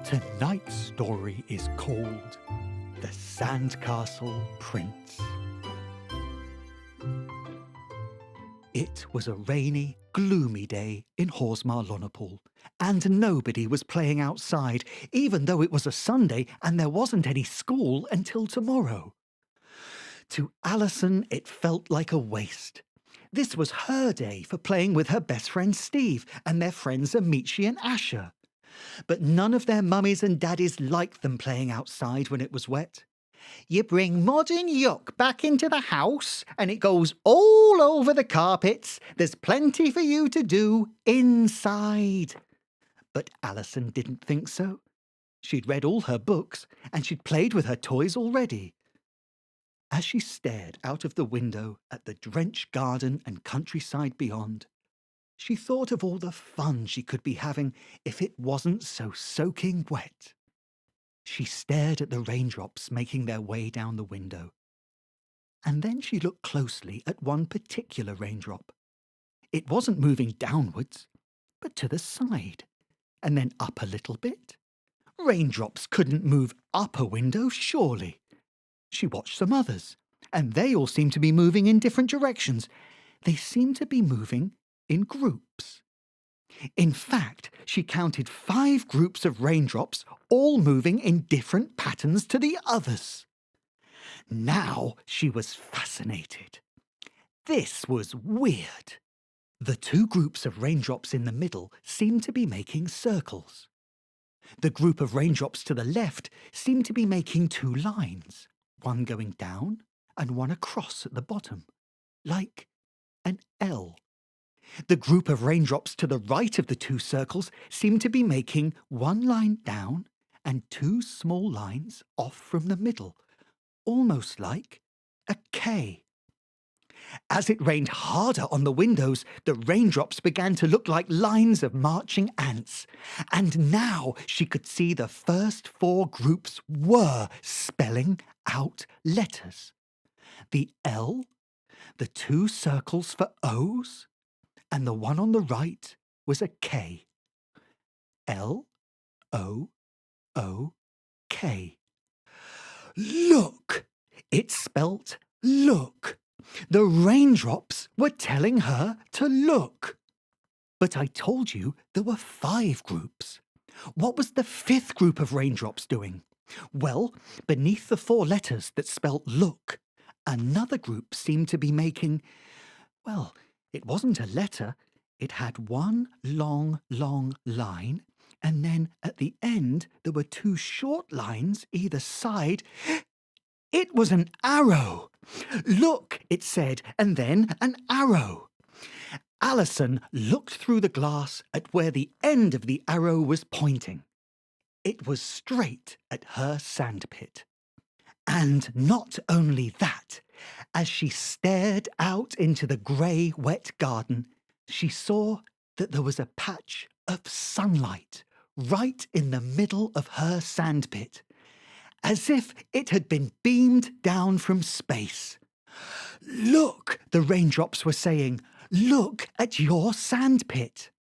Tonight's story is called The Sandcastle Prince. It was a rainy, gloomy day in Horsmar Lonapool, and nobody was playing outside, even though it was a Sunday and there wasn't any school until tomorrow. To Alison, it felt like a waste. This was her day for playing with her best friend Steve and their friends Amici and Asher. But none of their mummies and daddies liked them playing outside when it was wet. You bring mud and yuck back into the house and it goes all over the carpets. There's plenty for you to do inside. But Alison didn't think so. She'd read all her books and she'd played with her toys already. As she stared out of the window at the drenched garden and countryside beyond, she thought of all the fun she could be having if it wasn't so soaking wet. She stared at the raindrops making their way down the window. And then she looked closely at one particular raindrop. It wasn't moving downwards, but to the side, and then up a little bit. Raindrops couldn't move up a window, surely. She watched some others, and they all seemed to be moving in different directions. They seemed to be moving in groups. In fact, she counted 5 groups of raindrops, all moving in different patterns to the others. Now she was fascinated. This was weird. The 2 groups of raindrops in the middle seemed to be making circles. The group of raindrops to the left seemed to be making 2 lines, one going down and one across at the bottom, like an L. The group of raindrops to the right of the 2 circles seemed to be making 1 line down and 2 small lines off from the middle, almost like a K. As it rained harder on the windows, the raindrops began to look like lines of marching ants. And now she could see the first 4 groups were spelling out letters. The L, the 2 circles for O's, and the one on the right was a K. L-O-O-K. Look! It spelt look. The raindrops were telling her to look. But I told you there were 5 groups. What was the 5th group of raindrops doing? Well, beneath the 4 letters that spelt look, another group seemed to be making, well, it wasn't a letter. It had 1 long line, and then at the end there were 2 short lines either side. It was an arrow. Look, it said, and then an arrow. Alison looked through the glass at where the end of the arrow was pointing. It was straight at her sandpit. And not only that, as she stared out into the grey, wet garden, she saw that there was a patch of sunlight right in the middle of her sandpit, as if it had been beamed down from space. Look, the raindrops were saying, look at your sandpit.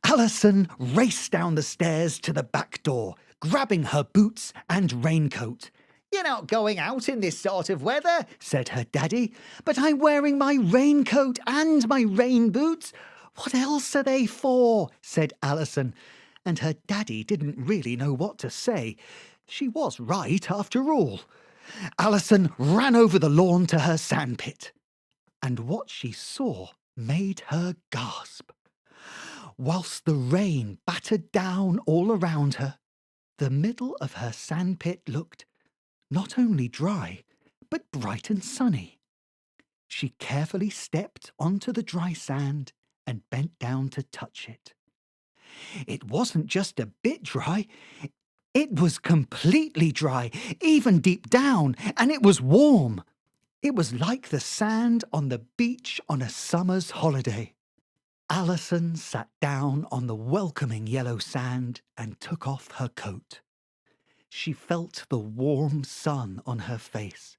Alison raced down the stairs to the back door, grabbing her boots and raincoat. You're not going out in this sort of weather, said her daddy. But I'm wearing my raincoat and my rain boots. What else are they for? Said Alison. And her daddy didn't really know what to say. She was right after all. Alison ran over the lawn to her sandpit. And what she saw made her gasp. Whilst the rain battered down all around her, the middle of her sandpit looked not only dry, but bright and sunny. She carefully stepped onto the dry sand and bent down to touch it. It wasn't just a bit dry, it was completely dry, even deep down, and it was warm. It was like the sand on the beach on a summer's holiday. Alison sat down on the welcoming yellow sand and took off her coat. She felt the warm sun on her face,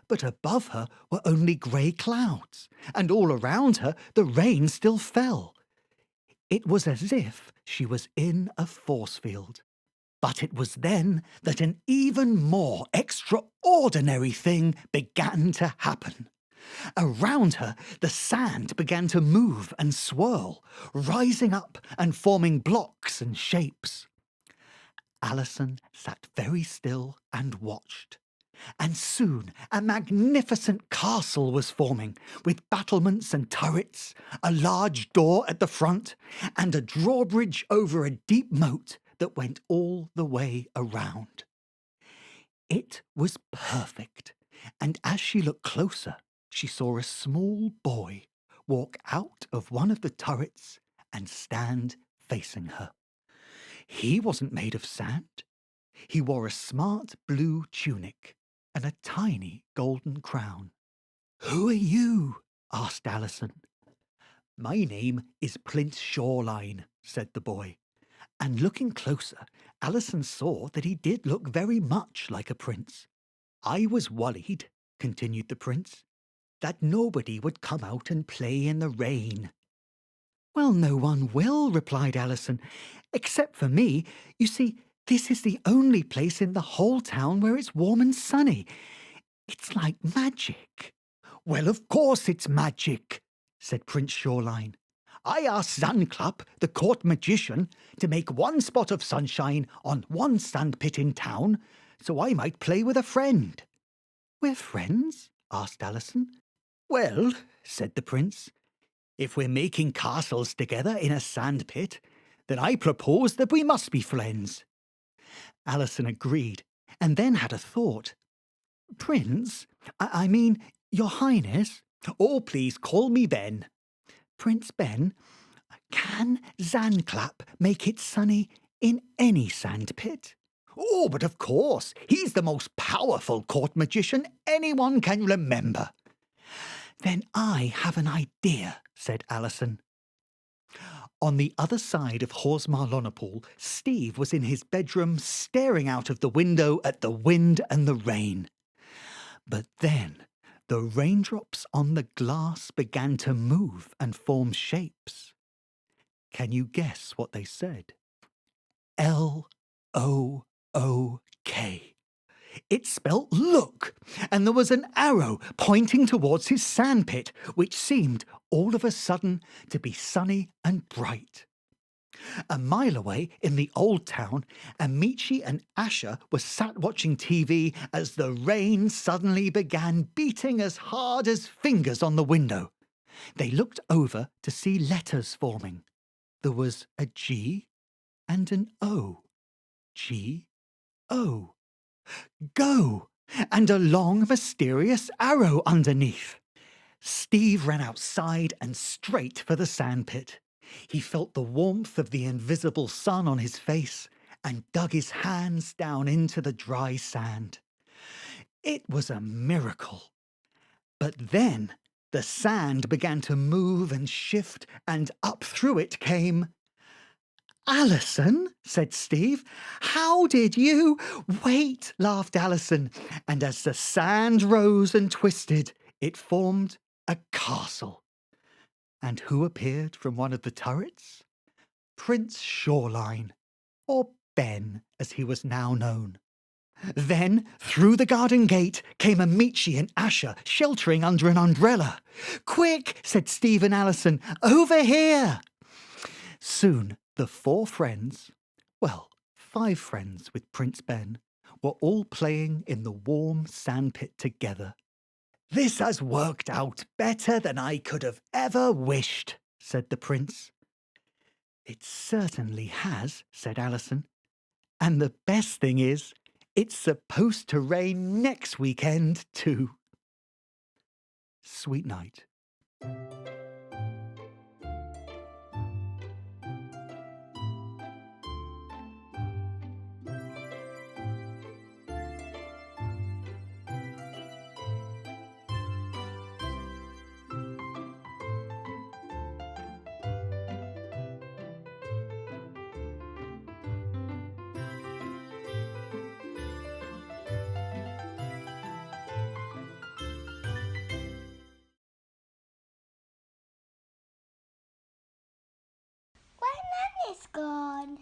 but above her were only grey clouds, and all around her the rain still fell. It was as if she was in a force field. But it was then that an even more extraordinary thing began to happen. Around her, the sand began to move and swirl, rising up and forming blocks and shapes. Alison sat very still and watched. And soon a magnificent castle was forming, with battlements and turrets, a large door at the front, and a drawbridge over a deep moat that went all the way around. It was perfect, and as she looked closer, she saw a small boy walk out of one of the turrets and stand facing her. He wasn't made of sand. He wore a smart blue tunic and a tiny golden crown. "Who are you?" asked Alison. "My name is Prince Shoreline," said the boy. And looking closer, Alison saw that he did look very much like a prince. "I was worried," continued the prince, "that nobody would come out and play in the rain." "Well, no one will," replied Alison, "except for me. You see, this is the only place in the whole town where it's warm and sunny. It's like magic." "Well, of course it's magic," said Prince Shoreline. "I asked Sandclap, the court magician, to make one spot of sunshine on one sandpit in town, so I might play with a friend." "We're friends?" asked Alison. "Well," said the prince, "if we're making castles together in a sandpit, then I propose that we must be friends." Alison agreed, and then had a thought. "Prince, I mean, your Highness." "Oh, please call me Ben." "Prince Ben, can Zanclap make it sunny in any sandpit?" "Oh, but of course, he's the most powerful court magician anyone can remember." "Then I have an idea," said Alison. On the other side of Horsmarlonapool, Steve was in his bedroom staring out of the window at the wind and the rain. But then the raindrops on the glass began to move and form shapes. Can you guess what they said? L-O-O-K. It spelt look, and there was an arrow pointing towards his sandpit, which seemed all of a sudden to be sunny and bright. A mile away in the old town, Amici and Asher were sat watching TV as the rain suddenly began beating as hard as fingers on the window. They looked over to see letters forming. There was a G and an O. G-O. Go! And a long, mysterious arrow underneath. Steve ran outside and straight for the sandpit. He felt the warmth of the invisible sun on his face and dug his hands down into the dry sand. It was a miracle. But then the sand began to move and shift, and up through it came... "Alison," said Steve, "how did you—" "Wait," laughed Alison, and as the sand rose and twisted, it formed a castle. And who appeared from one of the turrets? Prince Shoreline, or Ben, as he was now known. Then, through the garden gate, came Amici and Asher, sheltering under an umbrella. "Quick," said Steve and Alison, "over here!" Soon, the 4 friends, well, 5 friends with Prince Ben, were all playing in the warm sandpit together. "This has worked out better than I could have ever wished," said the prince. "It certainly has," said Alison. "And the best thing is, it's supposed to rain next weekend too." Sweet night. Where's Nennis gone?